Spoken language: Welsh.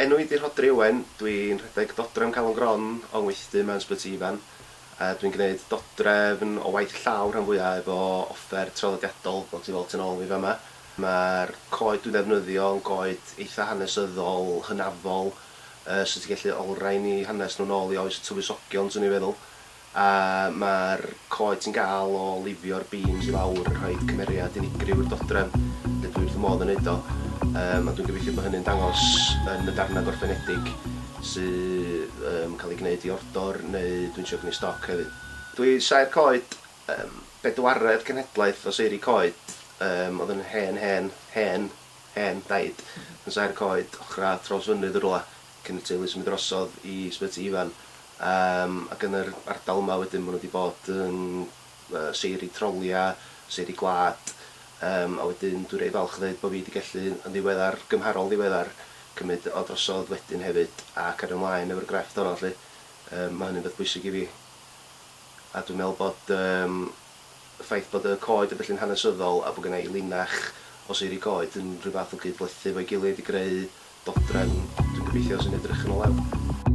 Enw i di'r Dodrefn, dwi'n rhedeg Dodrefn Calon Gron o ngweithdy mewn ysbyty ifan. Dwi'n gwneud dodrefn o waith llaw rhan fwyaf efo offer traddodiadol, fel ti weld yn ôl fi fama. Mae'r coed dwi'n ddefnyddio yn coed eitha hanesyddol, hynafol, so ti'n gallu olrhain i hanes nhw'n ôl i oes tywysogion, swn i'n feddwl. Mae'r coed ti'n gael o lifio'r beams i lawr yn rhoi cymeriad unigryw i'r dodrefn, dwi'n wrth y modd yn neud o. A dwi'n gobeithio bod hynny'n dangos yn y darnau gorffenedig sydd cael ei gwneud i ordor neu dwi'n siŵr gwneud stoc hefyd. Dwi sair coed bedwaredd cenhedlaeth o seiri coed oedd yn hen daid yn sair coed ochra traws fynydd y rwla cyn y teulu symud drosodd i ysbyty ifan. Ac yn yr ardal yma wedyn maen nhw wedi bod yn seiri trolia, seiri glad. A wedyn dwi'n rhaid falch dweud bod fi wedi gallu yn ddiweddar, gymharol ddiweddar, cymryd o drosodd wedyn hefyd a cario ymlaen efo'r grefft honno lly. Mae hynny'n beth bwysig i fi. A dwi'n meddwl bod y ffaith bod y coed yn felly'n hanesyddol a bod gennau linach o seiri coed yn rhyw fath o gydblethu fo'i gilydd i greu dodrefn dwi'n gobeithio sy'n edrych yn o lew.